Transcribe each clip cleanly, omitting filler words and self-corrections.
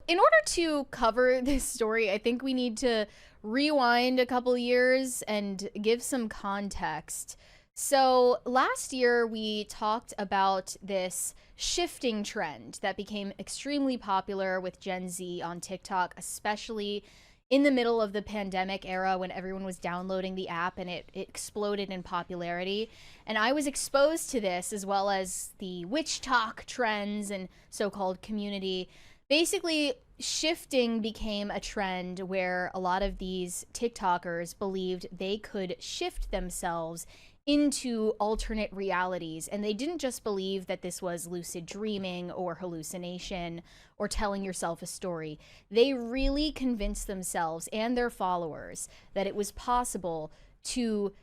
in order to cover this story, I think we need to rewind a couple years and give some context. So last year we talked about this shifting trend that became extremely popular with Gen Z on TikTok, especially in the middle of the pandemic era when everyone was downloading the app and it exploded in popularity. And I was exposed to this, as well as the witch talk trends and so-called community. Basically, shifting became a trend where a lot of these TikTokers believed they could shift themselves into alternate realities. And they didn't just believe that this was lucid dreaming or hallucination or telling yourself a story. They really convinced themselves and their followers that it was possible to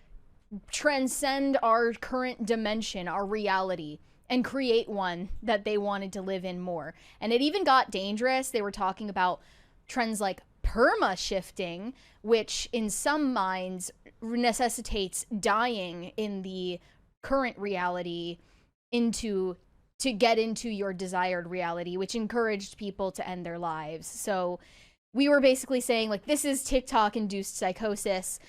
transcend our current dimension, our reality, and create one that they wanted to live in more. And it even got dangerous. They were talking about trends like perma shifting, which in some minds necessitates dying in the current reality to get into your desired reality, which encouraged people to end their lives. So we were basically saying, like, this is TikTok induced psychosis.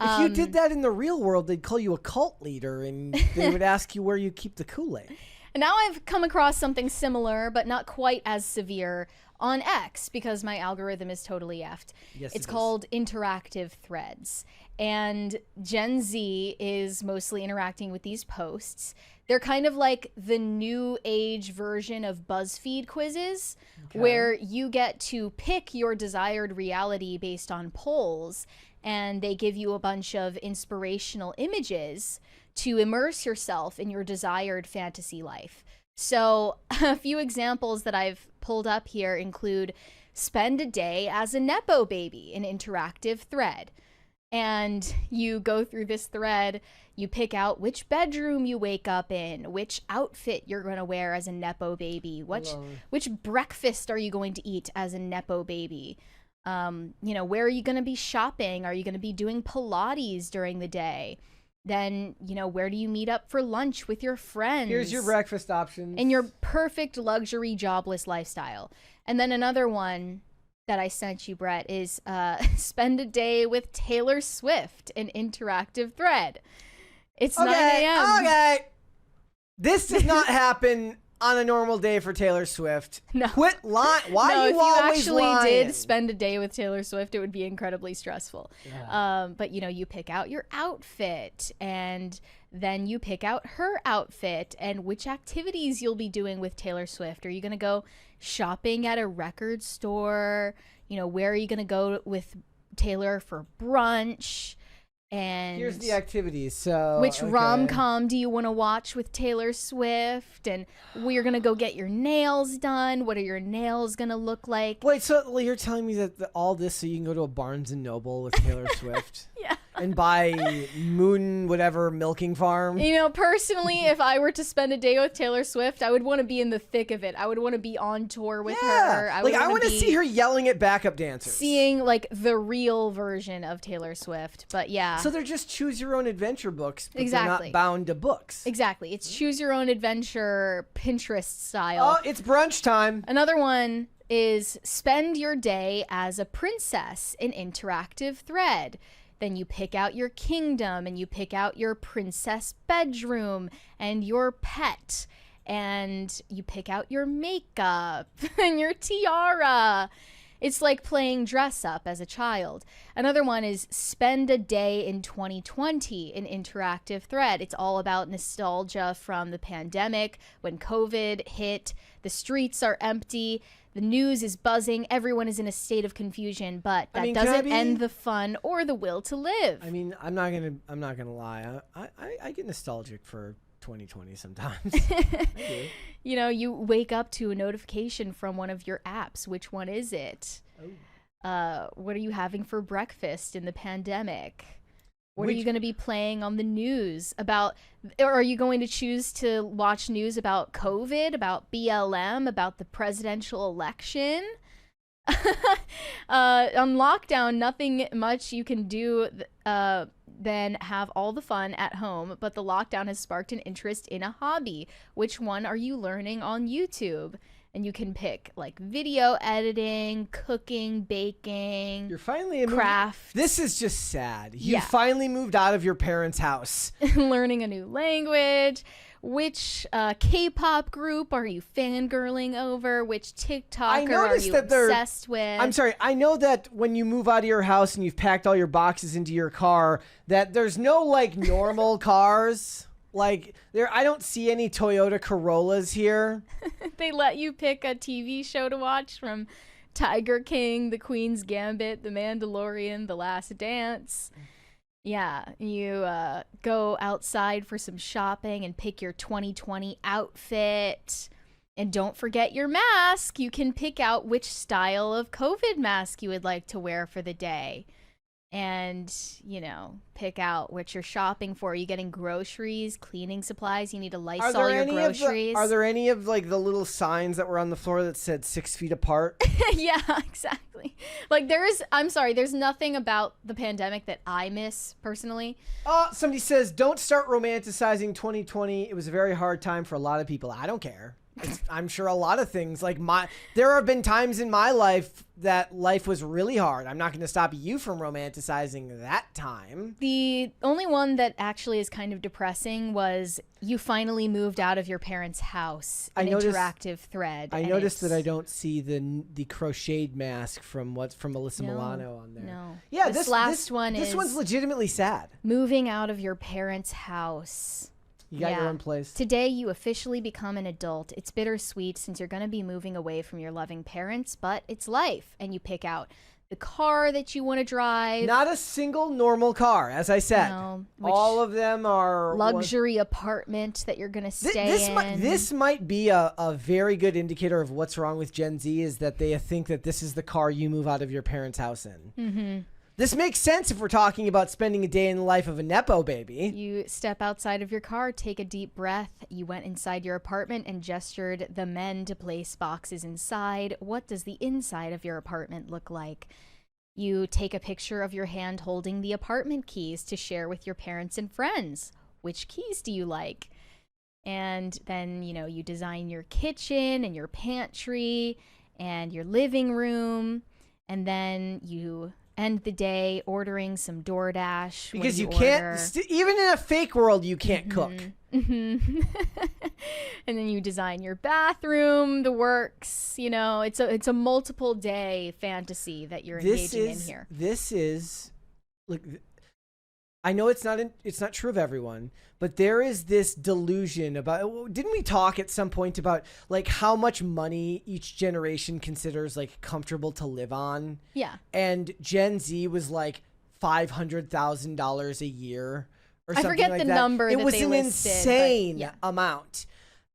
If you did that in the real world, they'd call you a cult leader and they would ask you where you keep the Kool-Aid. And now I've come across something similar, but not quite as severe, on X, because my algorithm is totally effed. Yes, it's called interactive threads. And Gen Z is mostly interacting with these posts. They're kind of like the new age version of BuzzFeed quizzes, where you get to pick your desired reality based on polls, and they give you a bunch of inspirational images to immerse yourself in your desired fantasy life. So a few examples that I've pulled up here include spend a day as a Nepo baby, an interactive thread. And you go through this thread, you pick out which bedroom you wake up in, which outfit you're going to wear as a Nepo baby, which breakfast are you going to eat as a Nepo baby. Where are you going to be shopping? Are you going to be doing Pilates during the day? Then, where do you meet up for lunch with your friends? Here's your breakfast options. And your perfect luxury jobless lifestyle. And then another one that I sent you, Brett, is spend a day with Taylor Swift, an interactive thread. It's 9 a.m. Okay. This does not happen on a normal day for Taylor Swift. No. Quit lying. Why are you always lying? If you actually did spend a day with Taylor Swift, it would be incredibly stressful. Yeah. But, you pick out your outfit, and then you pick out her outfit and which activities you'll be doing with Taylor Swift. Are you going to go shopping at a record store? Where are you going to go with Taylor for brunch? And here's the activities. So which rom-com do you want to watch with Taylor Swift? And we're going to go get your nails done. What are your nails going to look like? Wait, so you're telling me that all this so you can go to a Barnes & Noble with Taylor Swift? Yeah. And buy Moon whatever milking farm? Personally, if I were to spend a day with Taylor Swift, I would want to be in the thick of it. I would want to be on tour with her. I want to see her yelling at backup dancers. Seeing, like, the real version of Taylor Swift. But, yeah. So they're just choose-your-own-adventure books, but exactly. they're not bound to books. Exactly. It's choose-your-own-adventure Pinterest style. Oh, it's brunch time. Another one is spend your day as a princess, an interactive thread. Then you pick out your kingdom and you pick out your princess bedroom and your pet. And you pick out your makeup and your tiara. It's like playing dress up as a child. Another one is spend a day in 2020, an interactive thread. It's all about nostalgia from the pandemic, when COVID hit, the streets are empty, the news is buzzing, everyone is in a state of confusion, but that doesn't end the fun or the will to live. I mean, I'm not gonna lie. I get nostalgic for 2020 sometimes. I do. You wake up to a notification from one of your apps. Which one is it? Oh. What are you having for breakfast in the pandemic? What are you going to be playing on the news about? Or are you going to choose to watch news about COVID, about BLM, about the presidential election? On lockdown, nothing much you can do than have all the fun at home, but the lockdown has sparked an interest in a hobby. Which one are you learning on YouTube? And you can pick like video editing, cooking, baking, You're finally craft. This is just sad. You finally moved out of your parents' house. Learning a new language. Which K-pop group are you fangirling over? Which TikToker are you obsessed with? I'm sorry. I know that when you move out of your house and you've packed all your boxes into your car, that there's no like normal cars. Like I don't see any Toyota Corollas here. They let you pick a TV show to watch from Tiger King, The Queen's Gambit, The Mandalorian, The Last Dance. Yeah, you go outside for some shopping and pick your 2020 outfit. And don't forget your mask. You can pick out which style of COVID mask you would like to wear for the day. And, you know, pick out what you're shopping for. Are you getting groceries, cleaning supplies? You need to Lysol your groceries. Are there any of like the little signs that were on the floor that said 6 feet apart? Yeah, exactly. Like there's nothing about the pandemic that I miss personally. Somebody says, don't start romanticizing 2020. It was a very hard time for a lot of people. I don't care. I'm sure a lot of things like there have been times in my life that life was really hard. I'm not going to stop you from romanticizing that time. The only one that actually is kind of depressing was you finally moved out of your parents' house. Interactive thread. I noticed that I don't see the crocheted mask from Alyssa Milano on there. No. Yeah, this one's legitimately sad. Moving out of your parents' house. You got your own place. Today, you officially become an adult. It's bittersweet since you're going to be moving away from your loving parents, but it's life. And you pick out the car that you want to drive. Not a single normal car, as I said. No, all of them are luxury apartment that you're going to stay in. This might be a very good indicator of what's wrong with Gen Z, is that they think that this is the car you move out of your parents' house in. Mm-hmm. This makes sense if we're talking about spending a day in the life of a Nepo baby. You step outside of your car, take a deep breath. You went inside your apartment and gestured the men to place boxes inside. What does the inside of your apartment look like? You take a picture of your hand holding the apartment keys to share with your parents and friends. Which keys do you like? And then, you know, you design your kitchen and your pantry and your living room. And then you end the day ordering some DoorDash. Because you can't, even in a fake world, you can't cook. Mm-hmm. And then you design your bathroom, the works. You know, it's a multiple day fantasy that you're engaging in here. This is, look, I know it's not true of everyone, but there is this delusion about, didn't we talk at some point about like how much money each generation considers like comfortable to live on? Yeah. And Gen Z was like $500,000 a year or something like that. I forget the number that they listed. It was an insane amount.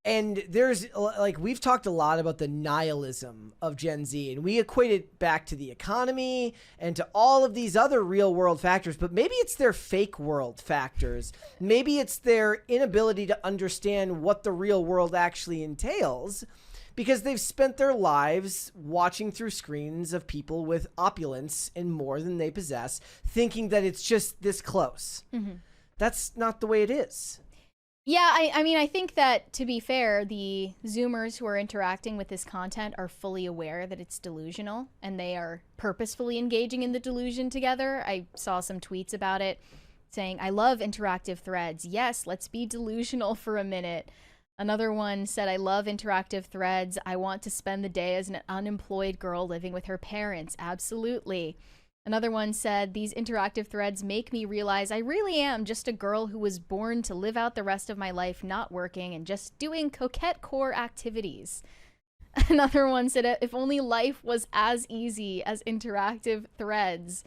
And there's like, we've talked a lot about the nihilism of Gen Z, and we equate it back to the economy and to all of these other real world factors, but maybe it's their fake world factors. Maybe it's their inability to understand what the real world actually entails, because they've spent their lives watching through screens of people with opulence and more than they possess, thinking that it's just this close. Mm-hmm. That's not the way it is. Yeah, I mean, I think that, to be fair, the Zoomers who are interacting with this content are fully aware that it's delusional, and they are purposefully engaging in the delusion together. I saw some tweets about it saying, I love interactive threads. Yes, let's be delusional for a minute. Another one said, I love interactive threads. I want to spend the day as an unemployed girl living with her parents. Absolutely. Another one said, these interactive threads make me realize I really am just a girl who was born to live out the rest of my life not working and just doing coquette core activities. Another one said, if only life was as easy as interactive threads.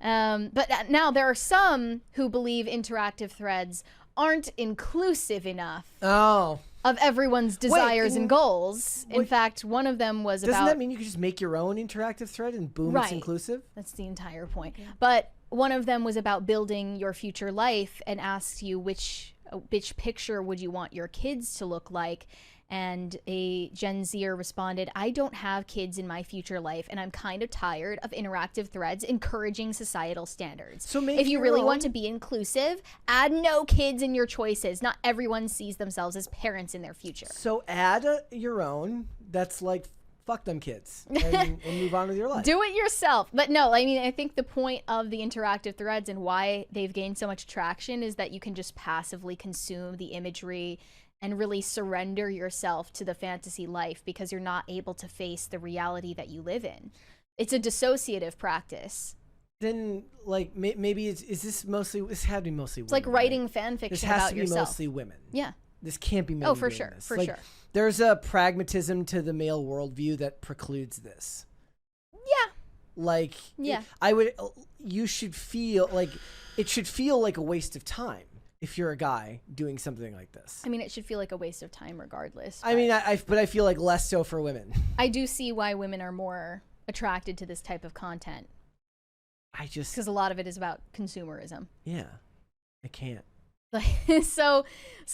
But now there are some who believe interactive threads aren't inclusive enough. Of everyone's desires and goals. In fact, one of them was Doesn't that mean you could just make your own interactive thread and boom, it's inclusive? That's the entire point. Okay. But one of them was about building your future life and asked you which picture would you want your kids to look like. And a Gen Zer responded, I don't have kids in my future life, and I'm kind of tired of interactive threads encouraging societal standards. So if you really want to be inclusive, add no kids in your choices. Not everyone sees themselves as parents in their future. So add your own, that's like, fuck them kids and move on with your life. Do it yourself. But no, I mean, I think the point of the interactive threads and why they've gained so much traction is that you can just passively consume the imagery and really surrender yourself to the fantasy life because you're not able to face the reality that you live in. It's a dissociative practice. Then, like, maybe is this mostly? This had to be mostly. It's women, like writing right? fan fiction This has about to be yourself. mostly women. Yeah. This can't be men. Oh, for doing sure, this. for Like, sure. There's a pragmatism to the male worldview that precludes this. Yeah. Like, Yeah. You should feel like it should feel like a waste of time if you're a guy doing something like this. I mean, it should feel like a waste of time regardless. I mean, but I feel like less so for women. I do see why women are more attracted to this type of content. Because a lot of it is about consumerism. Yeah, I can't. so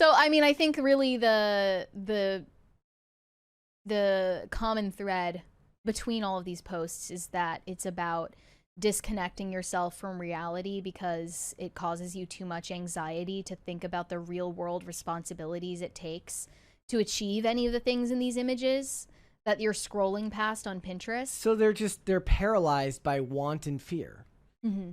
I mean, I think really the common thread between all of these posts is that it's about disconnecting yourself from reality because it causes you too much anxiety to think about the real world responsibilities it takes to achieve any of the things in these images that you're scrolling past on Pinterest. So they're paralyzed by want and fear. Mm-hmm.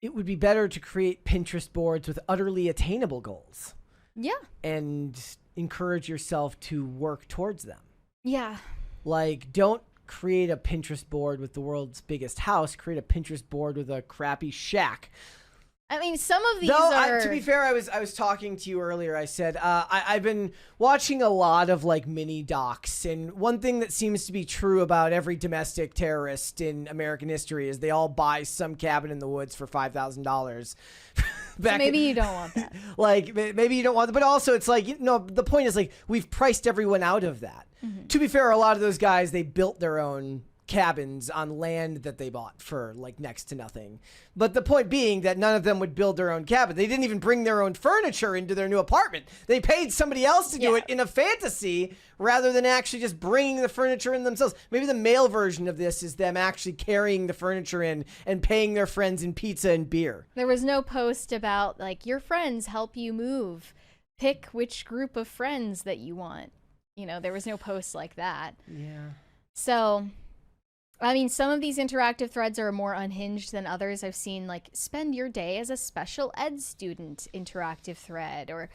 It would be better to create Pinterest boards with utterly attainable goals. Yeah. And encourage yourself to work towards them. Yeah. Like, don't create a Pinterest board with the world's biggest house. Create a Pinterest board with a crappy shack. I mean, some of these are... to be fair, I was talking to you earlier. I said I've been watching a lot of like mini docs, and one thing that seems to be true about every domestic terrorist in American history is they all buy some cabin in the woods for $5,000. So maybe you don't want that. Like, maybe you don't want that, but also it's like, the point is like we've priced everyone out of that. Mm-hmm. To be fair, a lot of those guys, they built their own cabins on land that they bought for like next to nothing. But the point being that none of them would build their own cabin. They didn't even bring their own furniture into their new apartment. They paid somebody else to do it in a fantasy rather than actually just bringing the furniture in themselves. Maybe the male version of this is them actually carrying the furniture in and paying their friends in pizza and beer. There was no post about like your friends help you move. Pick which group of friends that you want. There was no post like that. Yeah. So I mean, some of these interactive threads are more unhinged than others. I've seen like spend your day as a special ed student interactive thread, or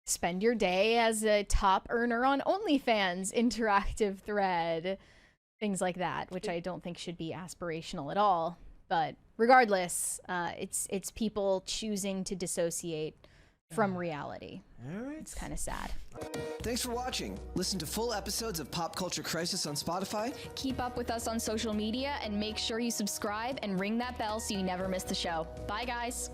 spend your day as a top earner on OnlyFans interactive thread, things like that, which I don't think should be aspirational at all. But regardless, it's people choosing to dissociate from reality. All right. It's kind of sad. Thanks for watching. Listen to full episodes of Pop Culture Crisis on Spotify. Keep up with us on social media and make sure you subscribe and ring that bell so you never miss the show. Bye, guys.